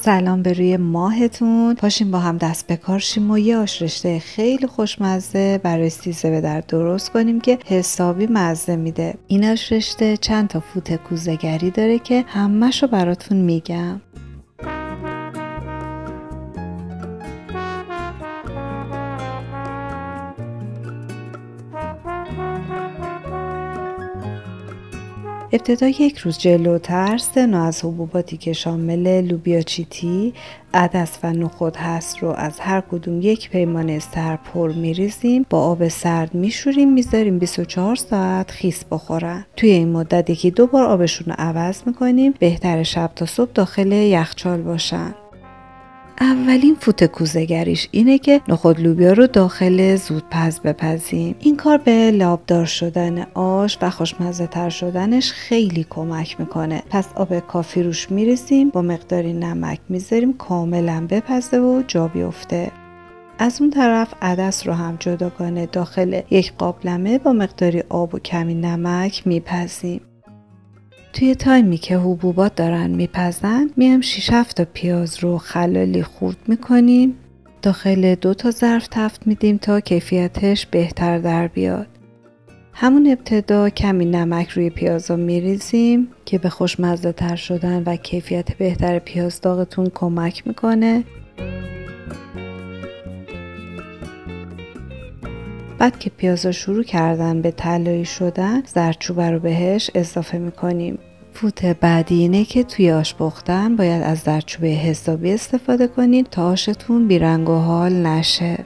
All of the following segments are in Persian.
سلام به روی ماهتون. پاشیم با هم دست به کار شیم و یه آش رشته خیلی خوشمزه برای سیزه به در درست کنیم که حسابی مزه میده. این آش رشته چند تا فوت کوزه‌گری داره که همه‌شو براتون میگم. ابتدا یک روز جلوتر 3 نوع از حبوباتی که شامل لوبیا چیتی، عدس و نخود هست رو از هر کدوم 1 پیمانه سرپر میریزیم، با آب سرد میشوریم، میذاریم 24 ساعت خیس بخورن. توی این مدت 1-2 بار آبشون رو عوض میکنیم، بهتر شب تا صبح داخل یخچال باشن. اولین فوت کوزه‌گریش اینه که نخود لوبیا رو داخل زودپز بپزیم. این کار به لابدار شدن آش و خوشمزه تر شدنش خیلی کمک میکنه. پس آب کافی روش میریزیم، با مقداری نمک میذاریم کاملا بپزه و جا بیفته. از اون طرف عدس رو هم جداگانه داخل یک قابلمه با مقداری آب و کمی نمک میپزیم. توی تایمی که حبوبات دارن میپزن میایم 6-7 تا پیاز رو خلالی خورد میکنیم، داخل 2 تا ظرف تفت میدیم تا کیفیتش بهتر در بیاد. همون ابتدا کمی نمک روی پیازا میریزیم که به خوشمزه تر شدن و کیفیت بهتر پیاز داغتون کمک میکنه. بعد که پیازا شروع کردن به طلایی شدن، زردچوبه رو بهش اضافه میکنیم. فوت بعدی اینه که توی آش پختن باید از زردچوبه حسابی استفاده کنید تا آشتون بیرنگ و حال نشه.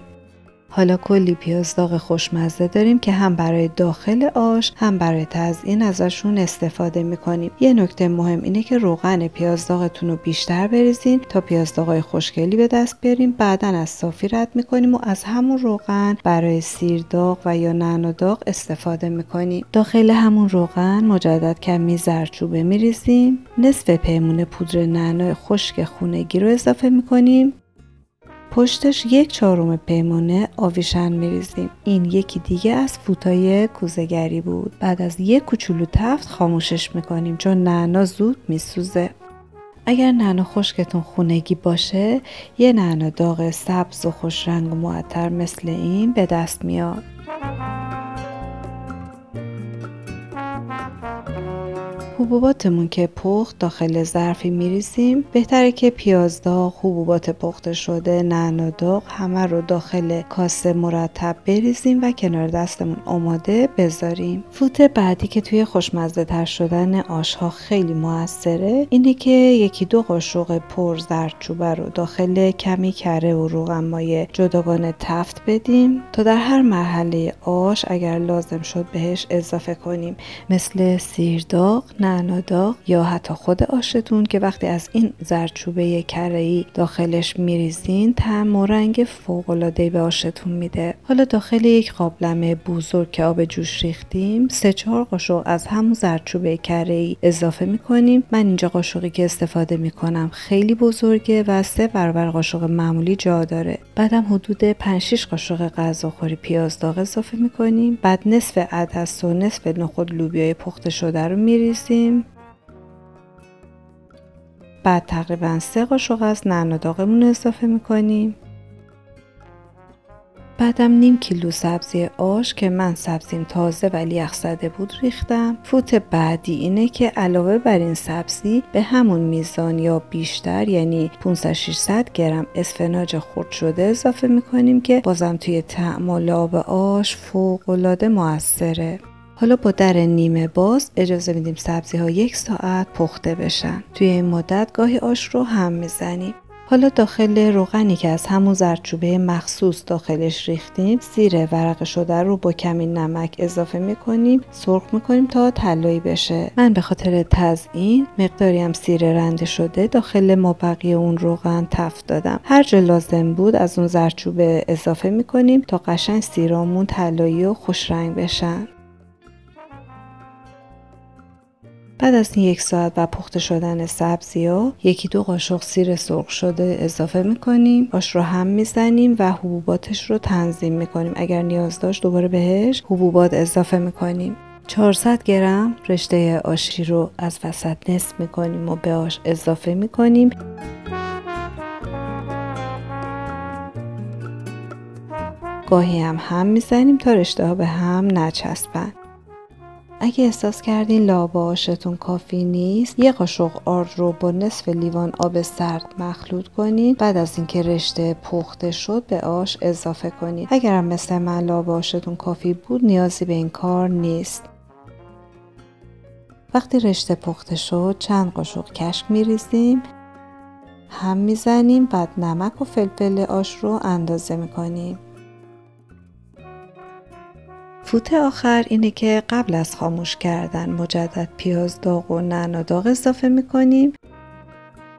حالا کلی پیاز داغ خوشمزه داریم که هم برای داخل آش هم برای تزیین ازشون استفاده میکنیم. یه نکته مهم اینه که روغن پیاز داغتون رو بیشتر بریزین تا پیاز داغای خوشگلی به دست بیاریم. بعداً از صافی رد میکنیم و از همون روغن برای سیر داغ و یا نعنا داغ استفاده میکنیم. داخل همون روغن مجدد کمی زردچوبه میریزیم، نصف پیمونه پودر نعنا خشک خونگی رو اضافه میکنیم، پشتش 1/4 پیمانه آویشن میریزیم. این یکی دیگه از فوتای کوزه‌گری بود. بعد از 1 کوچولو تفت خاموشش میکنیم چون نعنا زود میسوزه. اگر نعنا خشکتون خونگی باشه، یه نعنا داغ سبز و خوش رنگ و معطر مثل این به دست میاد. حبوباتمون که پخت داخل ظرفی میریزیم. بهتره که پیاز داغ، حبوبات پخته شده، نعنا داغ همه رو داخل کاسه مرتب بریزیم و کنار دستمون آماده بذاریم. فوت بعدی که توی خوشمزه تر شدن آش‌ها خیلی موثره اینه که 1-2 قاشق پر زردچوبه رو داخل کمی کره و روغن مایع جداگانه تفت بدیم تا در هر مرحله آش اگر لازم شد بهش اضافه کنیم، مثل سیر داغ، نعنا داغ یا حتی خود آشتون که وقتی از این زردچوبه کره‌ای داخلش میریزین طعم و رنگ فوق‌العاده‌ای به آشتون میده. حالا داخل یک قابلمه بزرگ که آب جوش ریختیم 3-4 قاشق از همون زردچوبه کره‌ای اضافه میکنیم. من اینجا قاشقی که استفاده میکنم خیلی بزرگه و 3 برابر قاشق معمولی جا داره. بعدم حدود 5-6 قاشق غذاخوری پیاز داغ اضافه میکنیم. بعد نصف عدس و نصف نخود لوبیای پخته شده رو میریزیم. بعد تقریبا 3 قاشق از نعنا داغمون اضافه میکنیم. بعدم نیم کیلو سبزی آش که من سبزیم تازه ولی یخ زده بود ریختم. فوت بعدی اینه که علاوه بر این سبزی به همون میزان یا بیشتر، یعنی 500-600 گرم اسفناج خرد شده اضافه میکنیم که بازم توی طعم و لعاب آش فوق‌العاده موثره. حالا با در نیمه باز اجازه میدیم سبزی ها 1 ساعت پخته بشن. توی این مدت گاهی آش رو هم میزنیم. حالا داخل روغنی که از همون زردچوبه مخصوص داخلش ریختیم سیر ورق شده رو با کمی نمک اضافه میکنیم، سرخ میکنیم تا طلایی بشه. من به خاطر تزیین مقداری هم سیر رنده شده داخل مابقی اون روغن تفت دادم. هر جا لازم بود از اون زردچوبه اضافه میکنیم تا قشنگ سیرامون طلایی و خوش رنگ بشن. بعد از این 1 ساعت و پخته شدن سبزی ها 1-2 قاشق سیر سرخ شده اضافه میکنیم. آش رو هم میزنیم و حبوباتش رو تنظیم میکنیم. اگر نیاز داشت دوباره بهش حبوبات اضافه میکنیم. 400 گرم رشته آشی رو از وسط نصف میکنیم و به آش اضافه میکنیم. گاهی هم میزنیم تا رشته ها به هم نچسبن. اگه احساس کردین لابه‌آشتون کافی نیست، یه قاشق آرد رو با نصف لیوان آب سرد مخلوط کنین. بعد از اینکه رشته پخته شد به آش اضافه کنین. اگرم مثل من لابه‌آشتون کافی بود نیازی به این کار نیست. وقتی رشته پخته شد چند قاشق کشک میریزیم، هم میزنیم، بعد نمک و فلفل آش رو اندازه میکنیم. فوت آخر اینه که قبل از خاموش کردن مجدد پیاز داغ و نعنا داغ اضافه میکنیم.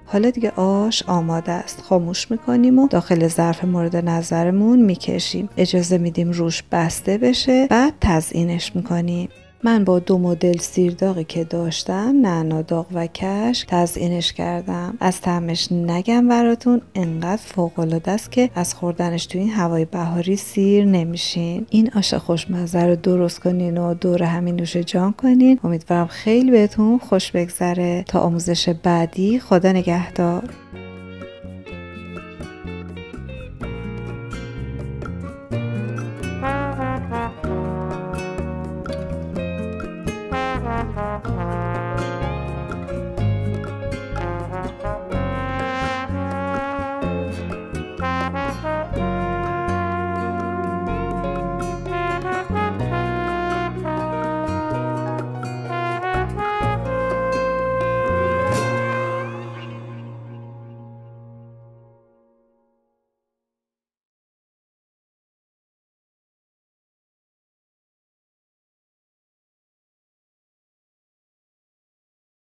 حالا دیگه آش آماده است. خاموش میکنیم و داخل ظرف مورد نظرمون میکشیم. اجازه میدیم روش بسته بشه، بعد تزیینش میکنیم. من با 2 مدل سیرداغی که داشتم، نعنا داغ و کشک، تزیینش کردم. از طعمش نگم براتون، انقدر فوق‌العاده است که از خوردنش تو این هوای بهاری سیر نمیشین. این آش خوشمزه رو درست کنین و دور همین نوش جان کنین. امیدوارم خیلی بهتون خوش بگذره. تا آموزش بعدی، خدا نگهدار.